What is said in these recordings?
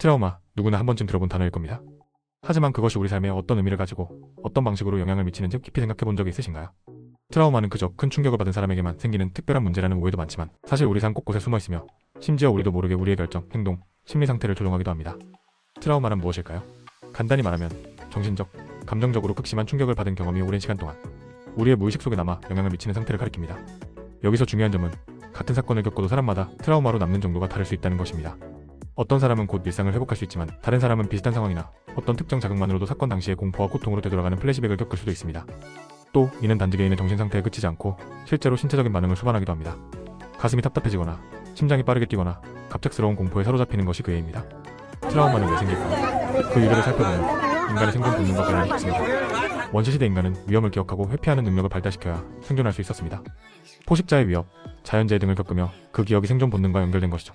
트라우마, 누구나 한 번쯤 들어본 단어일 겁니다. 하지만 그것이 우리 삶에 어떤 의미를 가지고 어떤 방식으로 영향을 미치는지 깊이 생각해 본 적이 있으신가요? 트라우마는 그저 큰 충격을 받은 사람에게만 생기는 특별한 문제라는 오해도 많지만 사실 우리 삶 곳곳에 숨어 있으며 심지어 우리도 모르게 우리의 결정, 행동, 심리 상태를 조종하기도 합니다. 트라우마는 무엇일까요? 간단히 말하면 정신적, 감정적으로 극심한 충격을 받은 경험이 오랜 시간 동안 우리의 무의식 속에 남아 영향을 미치는 상태를 가리킵니다. 여기서 중요한 점은 같은 사건을 겪어도 사람마다 트라우마로 남는 정도가 다를 수 있다는 것입니다. 어떤 사람은 곧 일상을 회복할 수 있지만 다른 사람은 비슷한 상황이나 어떤 특정 자극만으로도 사건 당시의 공포와 고통으로 되돌아가는 플래시백을 겪을 수도 있습니다. 또 이는 단지 개인의 정신 상태에 그치지 않고 실제로 신체적인 반응을 수반하기도 합니다. 가슴이 답답해지거나 심장이 빠르게 뛰거나 갑작스러운 공포에 사로잡히는 것이 그 예입니다. 트라우마는 왜 생길까? 그 유래를 살펴보면 인간의 생존 본능과 관련이 깊습니다. 원시시대 인간은 위험을 기억하고 회피하는 능력을 발달시켜야 생존할 수 있었습니다. 포식자의 위협, 자연재해 등을 겪으며 그 기억이 생존 본능과 연결된 것이죠.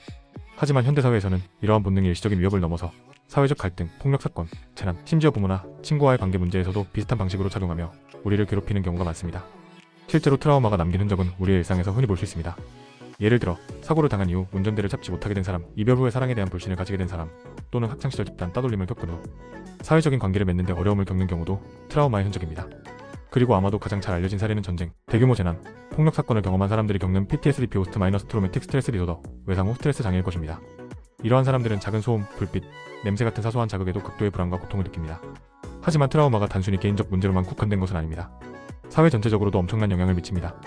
하지만 현대사회에서는 이러한 본능이 일시적인 위협을 넘어서 사회적 갈등, 폭력 사건, 재난, 심지어 부모나 친구와의 관계 문제에서도 비슷한 방식으로 작용하며 우리를 괴롭히는 경우가 많습니다. 실제로 트라우마가 남긴 흔적은 우리의 일상에서 흔히 볼 수 있습니다. 예를 들어 사고를 당한 이후 운전대를 잡지 못하게 된 사람, 이별 후에 사랑에 대한 불신을 가지게 된 사람, 또는 학창시절 집단 따돌림을 겪은 후 사회적인 관계를 맺는 데 어려움을 겪는 경우도 트라우마의 흔적입니다. 그리고 아마도 가장 잘 알려진 사례는 전쟁, 대규모 재난, 폭력 사건을 경험한 사람들이 겪는 PTSD 포스트 마이너스 트로매틱 스트레스 디소더, 외상 후 스트레스 장애일 것입니다. 이러한 사람들은 작은 소음, 불빛, 냄새 같은 사소한 자극에도 극도의 불안과 고통을 느낍니다. 하지만 트라우마가 단순히 개인적 문제로만 국한된 것은 아닙니다. 사회 전체적으로도 엄청난 영향을 미칩니다.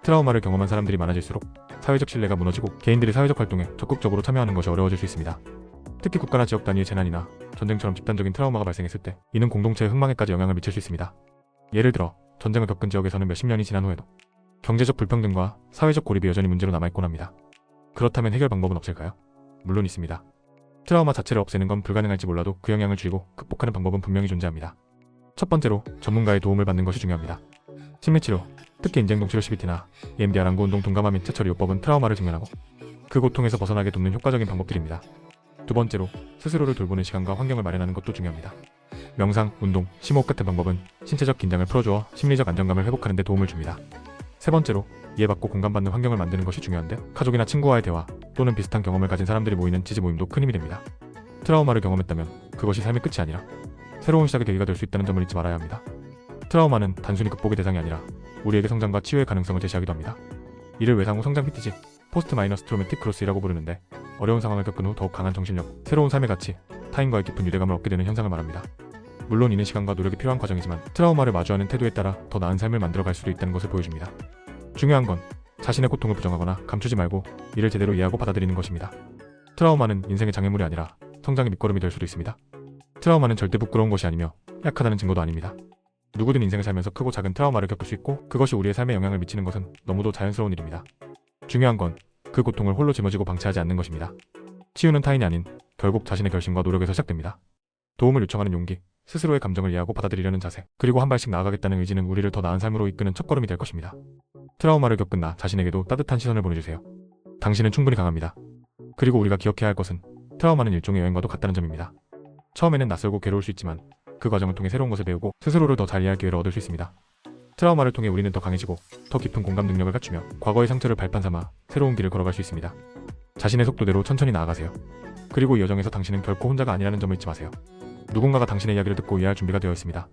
트라우마를 경험한 사람들이 많아질수록 사회적 신뢰가 무너지고 개인들이 사회적 활동에 적극적으로 참여하는 것이 어려워질 수 있습니다. 특히 국가나 지역 단위의 재난이나 전쟁처럼 집단적인 트라우마가 발생했을 때 이는 공동체의 흥망에까지 영향을 미칠 수 있습니다. 예를 들어 전쟁을 겪은 지역에서는 몇십 년이 지난 후에도 경제적 불평등과 사회적 고립이 여전히 문제로 남아있곤 합니다. 그렇다면 해결 방법은 없을까요? 물론 있습니다. 트라우마 자체를 없애는 건 불가능할지 몰라도 그 영향을 줄이고 극복하는 방법은 분명히 존재합니다. 첫 번째로 전문가의 도움을 받는 것이 중요합니다. 심리치료, 특히 인지행동 치료 CBT나 EMDR 안구 운동 동감화 및 체처리 요법은 트라우마를 직면하고 그 고통에서 벗어나게 돕는 효과적인 방법들입니다. 두 번째로 스스로를 돌보는 시간과 환경을 마련하는 것도 중요합니다. 명상, 운동, 심호흡 같은 방법은 신체적 긴장을 풀어주어 심리적 안정감을 회복하는 데 도움을 줍니다. 세 번째로 이해받고 공감받는 환경을 만드는 것이 중요한데 가족이나 친구와의 대화 또는 비슷한 경험을 가진 사람들이 모이는 지지 모임도 큰 힘이 됩니다. 트라우마를 경험했다면 그것이 삶의 끝이 아니라 새로운 시작의 계기가 될 수 있다는 점을 잊지 말아야 합니다. 트라우마는 단순히 극복의 대상이 아니라 우리에게 성장과 치유의 가능성을 제시하기도 합니다. 이를 외상 후 성장 PTG, 포스트 마이너스 트로매틱 크로스이라고 부르는데 어려운 상황을 겪은 후 더욱 강한 정신력, 새로운 삶의 가치, 타인과의 깊은 유대감을 얻게 되는 현상을 말합니다. 물론 이는 시간과 노력이 필요한 과정이지만 트라우마를 마주하는 태도에 따라 더 나은 삶을 만들어갈 수도 있다는 것을 보여줍니다. 중요한 건 자신의 고통을 부정하거나 감추지 말고 이를 제대로 이해하고 받아들이는 것입니다. 트라우마는 인생의 장애물이 아니라 성장의 밑거름이 될 수도 있습니다. 트라우마는 절대 부끄러운 것이 아니며 약하다는 증거도 아닙니다. 누구든 인생을 살면서 크고 작은 트라우마를 겪을 수 있고 그것이 우리의 삶에 영향을 미치는 것은 너무도 자연스러운 일입니다. 중요한 건 그 고통을 홀로 짊어지고 방치하지 않는 것입니다. 치유는 타인이 아닌 결국 자신의 결심과 노력에서 시작됩니다. 도움을 요청하는 용기, 스스로의 감정을 이해하고 받아들이려는 자세, 그리고 한 발씩 나아가겠다는 의지는 우리를 더 나은 삶으로 이끄는 첫걸음이 될 것입니다. 트라우마를 겪은 나 자신에게도 따뜻한 시선을 보내주세요. 당신은 충분히 강합니다. 그리고 우리가 기억해야 할 것은 트라우마는 일종의 여행과도 같다는 점입니다. 처음에는 낯설고 괴로울 수 있지만 그 과정을 통해 새로운 것을 배우고 스스로를 더 잘 이해할 기회를 얻을 수 있습니다. 트라우마를 통해 우리는 더 강해지고 더 깊은 공감 능력을 갖추며 과거의 상처를 발판 삼아 새로운 길을 걸어갈 수 있습니다. 자신의 속도대로 천천히 나아가세요. 그리고 이 여정에서 당신은 결코 혼자가 아니라는 점을 잊지 마세요. 누군가가 당신의 이야기를 듣고 이해할 준비가 되어 있습니다.